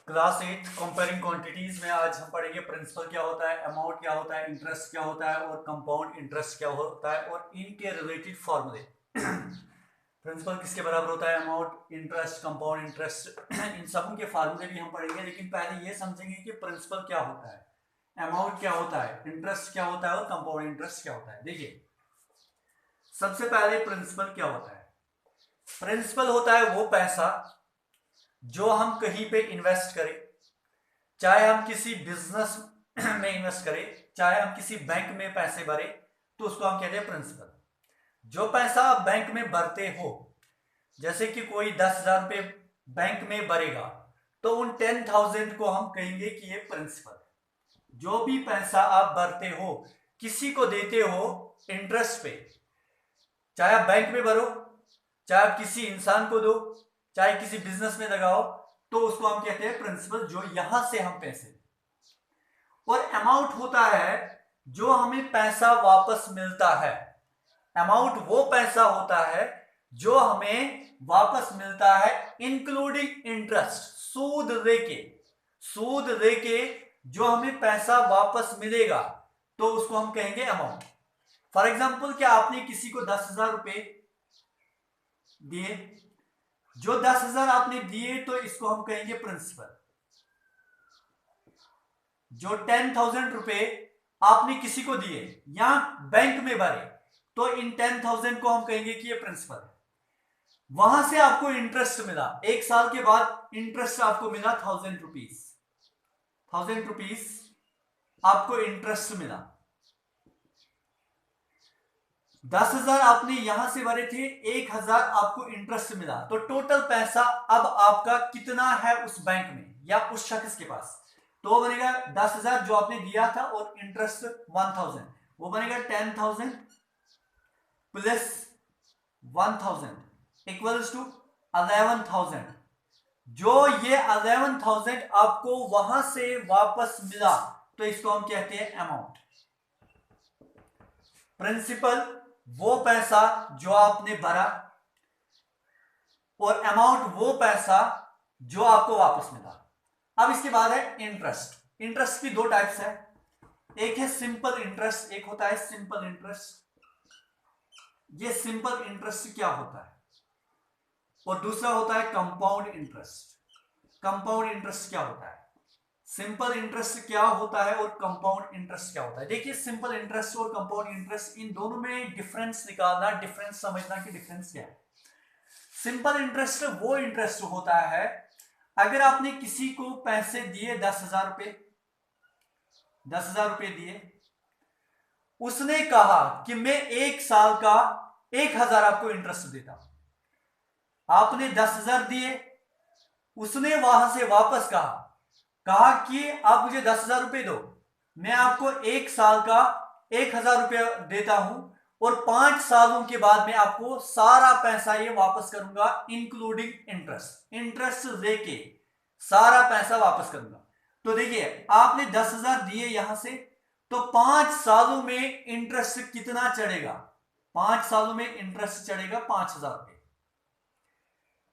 Class 8 comparing quantities में आज हम पढ़ेंगे प्रिंसिपल क्या होता है, अमाउंट क्या होता है, इंटरेस्ट क्या होता है और कंपाउंड इंटरेस्ट क्या होता है और इनके रिलेटेड फॉर्मूले। प्रिंसिपल किसके बराबर होता है, अमाउंट, इंटरेस्ट, कंपाउंड इंटरेस्ट, इन सब के फार्मूले भी हम पढ़ेंगे। लेकिन पहले ये समझेंगे कि प्रिंसिपल क्या होता है, अमाउंट क्या होता है, इंटरेस्ट क्या होता है और कंपाउंड इंटरेस्ट क्या होता है। देखिए, सबसे पहले प्रिंसिपल क्या होता है। प्रिंसिपल होता है वो पैसा जो हम कहीं पे इन्वेस्ट करें, चाहे हम किसी बिजनेस में इन्वेस्ट करें, चाहे हम किसी बैंक में पैसे भरें, तो उसको हम कहते हैं प्रिंसिपल। जो पैसा आप बैंक में भरते हो, जैसे कि कोई 10,000 रुपये बैंक में भरेगा, तो उन 10,000 को हम कहेंगे कि ये प्रिंसिपल। जो भी पैसा आप भरते हो, किसी को देते हो इंटरेस्ट पे, चाहे आप बैंक में भरो, चाहे आप किसी इंसान को दो, चाहे किसी बिजनेस में लगाओ, तो उसको हम कहते हैं प्रिंसिपल, जो यहां से हम पैसे। और अमाउंट होता है जो हमें पैसा वापस मिलता है। अमाउंट वो पैसा होता है जो हमें वापस मिलता है इंक्लूडिंग इंटरेस्ट, सूद लेके। सूद लेके जो हमें पैसा वापस मिलेगा, तो उसको हम कहेंगे अमाउंट। फॉर एग्जाम्पल, क्या आपने किसी को 10,000 रुपए दिए, जो 10,000 आपने दिए, तो इसको हम कहेंगे प्रिंसिपल। जो 10,000 रुपए आपने किसी को दिए या बैंक में भरे, तो इन 10,000 को हम कहेंगे कि ये प्रिंसिपल है। वहां से आपको इंटरेस्ट मिला, एक साल के बाद इंटरेस्ट आपको मिला 1,000 रुपीज। 1,000 रुपीज आपको इंटरेस्ट मिला। 10,000 आपने यहां से भरे थे, 1,000 आपको इंटरेस्ट मिला, तो टोटल पैसा अब आपका कितना है उस बैंक में या उस शख्स के पास। तो वो बनेगा 10,000 जो आपने दिया था और इंटरेस्ट 1,000, वो बनेगा 10,000 प्लस 1,000 इक्वल्स टू 11,000। जो ये 11,000 आपको वहां से वापस मिला, तो इसको हम कहते हैं अमाउंट। प्रिंसिपल वो पैसा जो आपने भरा, और अमाउंट वो पैसा जो आपको वापस मिला। अब इसके बाद है इंटरेस्ट। इंटरेस्ट की दो टाइप्स है, एक है सिंपल इंटरेस्ट, एक होता है सिंपल इंटरेस्ट। ये सिंपल इंटरेस्ट क्या होता है, और दूसरा होता है कंपाउंड इंटरेस्ट। कंपाउंड इंटरेस्ट क्या होता है, सिंपल इंटरेस्ट क्या होता है और कंपाउंड इंटरेस्ट क्या होता है। देखिए, सिंपल इंटरेस्ट और कंपाउंड इंटरेस्ट, इन दोनों में डिफरेंस निकालना, डिफरेंस समझना कि डिफरेंस क्या है। सिंपल इंटरेस्ट वो इंटरेस्ट होता है, अगर आपने किसी को पैसे दिए 10,000 रुपए, 10,000 रुपए दिए, उसने कहा कि मैं एक साल का 1,000 आपको इंटरेस्ट देता हूं। आपने 10,000 दिए, उसने वहां से वापस कहा कि आप मुझे 10,000 रुपए दो, मैं आपको एक साल का 1,000 रुपया देता हूं, और 5 सालों के बाद मैं आपको सारा पैसा ये वापस करूंगा इंक्लूडिंग इंटरेस्ट। इंटरेस्ट लेके सारा पैसा वापस करूंगा। तो देखिए, आपने 10,000 दिए यहां से, तो 5 सालों में इंटरेस्ट कितना चढ़ेगा, 5 सालों में इंटरेस्ट चढ़ेगा 5,000 रुपए।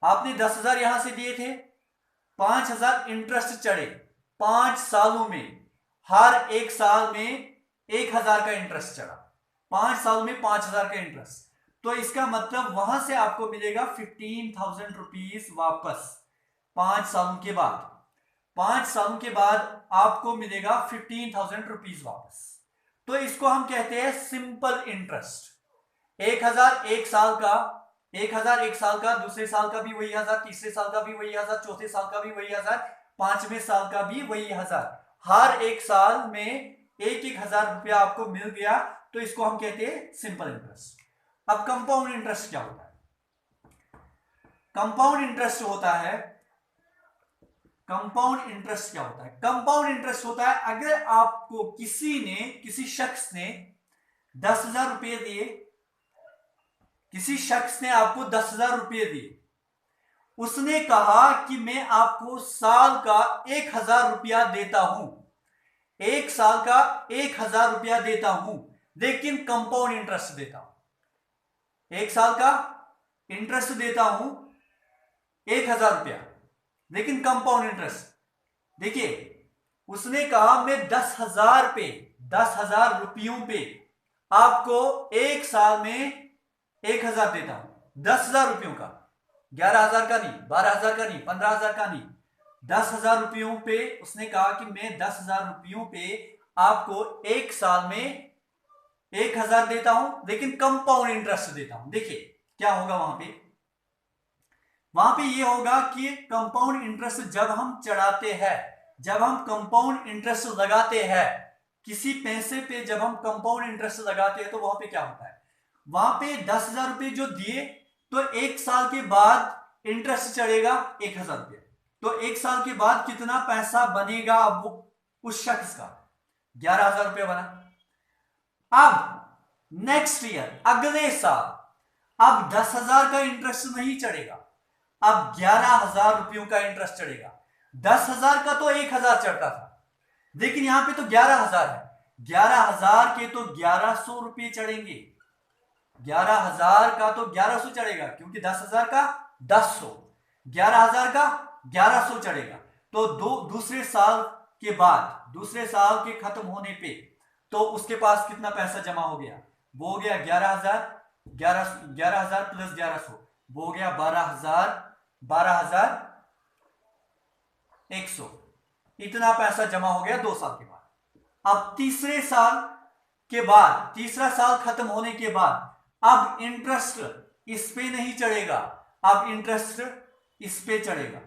आपने 10,000 यहां से दिए थे, 5,000 इंटरेस्ट चढ़े 5 सालों में, हर एक साल में 1,000 का इंटरेस्ट चढ़ा, 5 साल में 5,000 का इंटरेस्ट। तो इसका मतलब वहां से आपको मिलेगा 15,000 रुपीज वापस 5 सालों के बाद। 5 सालों के बाद आपको मिलेगा 15,000 रुपीज वापस। तो इसको हम कहते हैं सिंपल इंटरेस्ट। 1,000 एक साल का, 1,000 एक साल का, दूसरे साल का भी वही 1,000, तीसरे साल का भी वही 1,000, चौथे साल का भी वही 1,000, 5वें साल का भी वही 1,000। हर एक साल में 1,000 रुपया आपको मिल गया, तो इसको हम कहते हैं सिंपल इंटरेस्ट। अब कंपाउंड इंटरेस्ट क्या होता है। कंपाउंड इंटरेस्ट होता है, कंपाउंड इंटरेस्ट क्या होता है, कंपाउंड इंटरेस्ट होता है अगर आपको किसी शख्स ने 10,000 रुपये दिए, किसी शख्स ने आपको 10,000 रुपये दिए, उसने कहा कि मैं आपको साल का 1,000 रुपया देता हूं, एक साल का 1,000 रुपया देता हूं, लेकिन कंपाउंड इंटरेस्ट देता हूं। एक साल का इंटरेस्ट देता हूं 1,000 रुपया, लेकिन कंपाउंड इंटरेस्ट। देखिए उसने कहा मैं 10,000 पे 10,000 रुपयों पे आपको एक साल में 1,000 देता हूं। 10,000 रुपयों का, 11,000 का नहीं, 12,000 का नहीं, 15,000 का नहीं, 10,000 रुपयों पे उसने कहा कि मैं 10,000 रुपयों पे आपको एक साल में 1,000 देता हूं, लेकिन कंपाउंड इंटरेस्ट देता हूं। देखिए क्या होगा वहां पे ये होगा कि कंपाउंड इंटरेस्ट जब हम चढ़ाते हैं, जब हम कंपाउंड इंटरेस्ट लगाते हैं किसी पैसे पे, जब हम कंपाउंड इंटरेस्ट लगाते हैं तो वहां पे क्या होता है, वहां पे 10,000 रुपए जो दिए तो एक साल के बाद इंटरेस्ट चढ़ेगा 1,000 रुपये, तो एक साल के बाद कितना पैसा बनेगा वो उस शख्स का 11,000 रुपये बना। अब नेक्स्ट ईयर, अगले साल, अब 10,000 का इंटरेस्ट नहीं चढ़ेगा, अब 11,000 रुपयों का इंटरेस्ट चढ़ेगा। 10,000 का तो 1,000 चढ़ता था, लेकिन यहां पे तो 11,000 है, 11,000 के तो 1,100 रुपये चढ़ेंगे। 11,000 का तो 1,100 चढ़ेगा, क्योंकि 10,000 का 1,000, 11,000 का 1,100 चढ़ेगा। तो दूसरे साल के बाद, दूसरे साल के खत्म होने पे तो उसके पास कितना पैसा जमा हो गया, वो हो गया 11,000, 11,000 प्लस 1,100, वो हो गया 12,100। इतना पैसा जमा हो गया 2 साल के बाद। अब तीसरे साल के बाद, तीसरा साल खत्म होने के बाद अब इंटरेस्ट इस पे नहीं चढ़ेगा, अब इंटरेस्ट इस पे चढ़ेगा।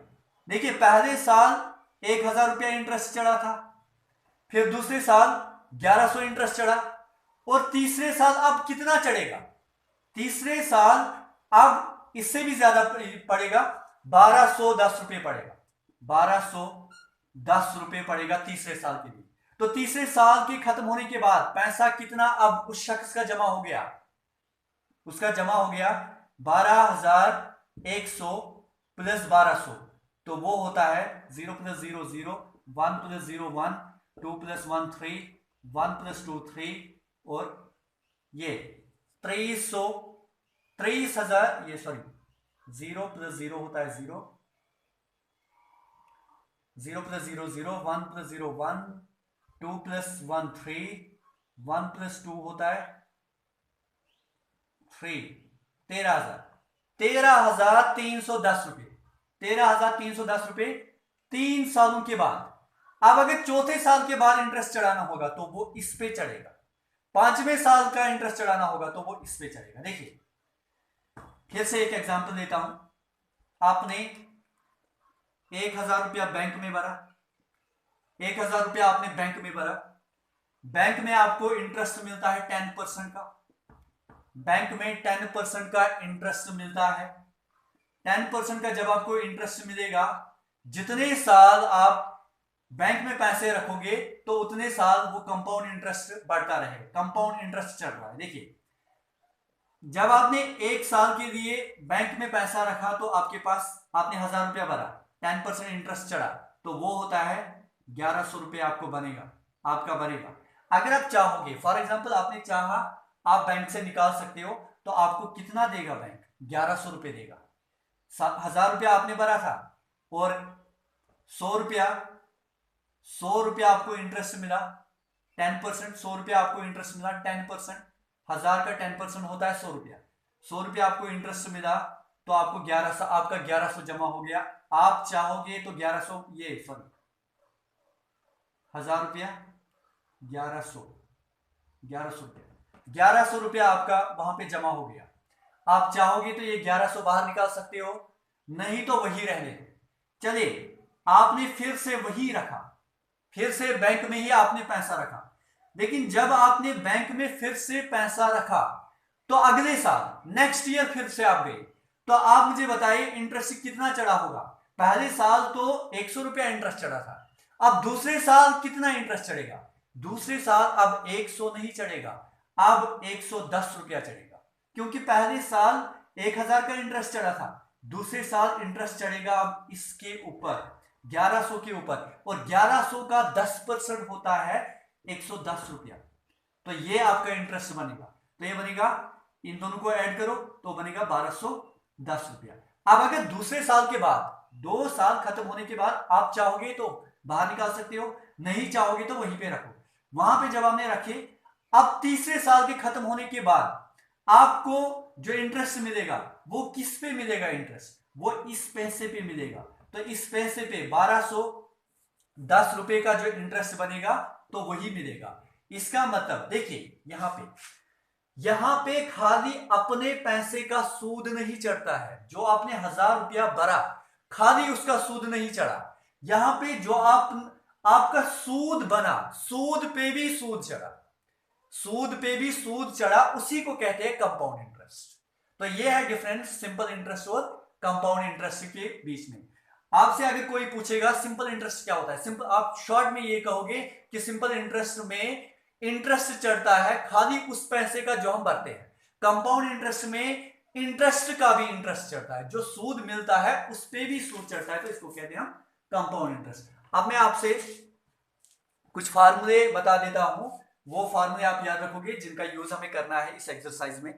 देखिए पहले साल 1,000 रुपया इंटरेस्ट चढ़ा था, फिर दूसरे साल 1,100 इंटरेस्ट चढ़ा, और तीसरे साल अब कितना चढ़ेगा, तीसरे साल अब इससे भी ज्यादा पड़ेगा, 1,210 रुपये पड़ेगा, 1,210 रुपये पड़ेगा तीसरे साल के लिए। तो तीसरे साल के खत्म होने के बाद पैसा कितना अब उस शख्स का जमा हो गया, उसका जमा हो गया 12,100 प्लस 1,200, तो वो होता है 0 प्लस 0 0, 1 प्लस 0 1, 2 प्लस 1 3, 1 प्लस 2 3, और ये 23,000, ये सॉरी 0 प्लस 0 होता है 0, 0 प्लस 0 0, 1 प्लस 0 1, 2 प्लस 1 3, 1 प्लस 2 होता है 3, 13,000, 13,310 रुपये, 13,310 रुपये 3 सालों के बाद। अब अगर चौथे साल के बाद इंटरेस्ट चढ़ाना होगा तो वो इस पे चढ़ेगा, पांचवें साल का इंटरेस्ट चढ़ाना होगा तो वो इस पे चढ़ेगा। देखिए फिर से एक एग्जांपल देता हूं, आपने 1,000 रुपया बैंक में भरा, 1,000 रुपया आपने बैंक में भरा, बैंक में आपको इंटरेस्ट मिलता है 10% का, बैंक में 10% का इंटरेस्ट मिलता है। 10% का जब आपको इंटरेस्ट मिलेगा, जितने साल आप बैंक में पैसे रखोगे तो उतने साल वो कंपाउंड इंटरेस्ट बढ़ता रहेगा, कंपाउंड इंटरेस्ट चढ़ रहा है। देखिए जब आपने एक साल के लिए बैंक में पैसा रखा तो आपके पास, आपने 1,000 रुपया भरा, 10% इंटरेस्ट चढ़ा, तो वो होता है 1,100 रुपया आपको बनेगा, आपका बनेगा। अगर आप चाहोगे, फॉर एग्जाम्पल आपने चाहा आप बैंक से निकाल सकते हो, तो आपको कितना देगा बैंक, 1,100 रुपये देगा। 1,000 रुपया आपने भरा था और 100 रुपया आपको इंटरेस्ट मिला, 10%, 100 रुपया आपको इंटरेस्ट मिला 10%, 1,000 का 10% होता है 100 रुपया, 100 रुपया आपको इंटरेस्ट मिला तो आपको 1,100, आपका 1,100 जमा हो गया। आप चाहोगे तो 1,100, ये सॉरी 1,000 रुपया 1,100, 1,100 रुपया, 1,100 रुपया आपका वहां पे जमा हो गया। आप चाहोगे तो ये 1,100 बाहर निकाल सकते हो, नहीं तो वही रहने दो। चलिए आपने फिर से वही रखा, फिर से बैंक में ही आपने पैसा रखा, लेकिन जब आपने बैंक में फिर से पैसा रखा तो अगले साल नेक्स्ट ईयर फिर से आप गए, तो आप मुझे बताइए इंटरेस्ट कितना चढ़ा होगा। पहले साल तो 100 रुपया इंटरेस्ट चढ़ा था, अब दूसरे साल कितना इंटरेस्ट चढ़ेगा, दूसरे साल अब 100 नहीं चढ़ेगा, अब 110 रुपया चढ़ेगा, क्योंकि पहले साल 1,000 का इंटरेस्ट चढ़ा था, दूसरे साल इंटरेस्ट चढ़ेगा अब इसके ऊपर 1,100 के ऊपर, और 1,100 का 10% होता है 110 रुपया, तो ये आपका इंटरेस्ट बनेगा। तो ये बनेगा, इन दोनों को ऐड करो तो बनेगा 1,210 रुपया। अब अगर दूसरे साल के बाद, 2 साल खत्म होने के बाद आप चाहोगे तो बाहर निकाल सकते हो, नहीं चाहोगे तो वहीं पे रखो। वहां पे जब हमने रखे, अब तीसरे साल के खत्म होने के बाद आपको जो इंटरेस्ट मिलेगा वो किस पे मिलेगा? इंटरेस्ट वो इस पैसे पे मिलेगा। तो इस पैसे पे 1210 रुपए का जो इंटरेस्ट बनेगा तो वही मिलेगा। इसका मतलब देखिए यहां पे खाली अपने पैसे का सूद नहीं चढ़ता है। जो आपने 1000 रुपया भरा, खाली उसका सूद नहीं चढ़ा, यहां पे जो आपका सूद बना, सूद पे भी सूद चढ़ा, सूद पे भी सूद चढ़ा, उसी को कहते हैं कंपाउंड इंटरेस्ट। तो ये है डिफरेंस सिंपल इंटरेस्ट और कंपाउंड इंटरेस्ट के बीच में। आपसे अगर कोई पूछेगा सिंपल इंटरेस्ट क्या होता है, सिंपल आप शॉर्ट में ये कहोगे कि सिंपल इंटरेस्ट में इंटरेस्ट चढ़ता है खाली उस पैसे का जो हम भरते हैं। कंपाउंड इंटरेस्ट में इंटरेस्ट का भी इंटरेस्ट चढ़ता है, जो सूद मिलता है उस पर भी सूद चढ़ता है, तो इसको कहते हैं हम कंपाउंड इंटरेस्ट। अब मैं आपसे कुछ फार्मूले बता देता हूं, वो फार्मूले आप याद रखोगे जिनका यूज हमें करना है इस एक्सरसाइज में।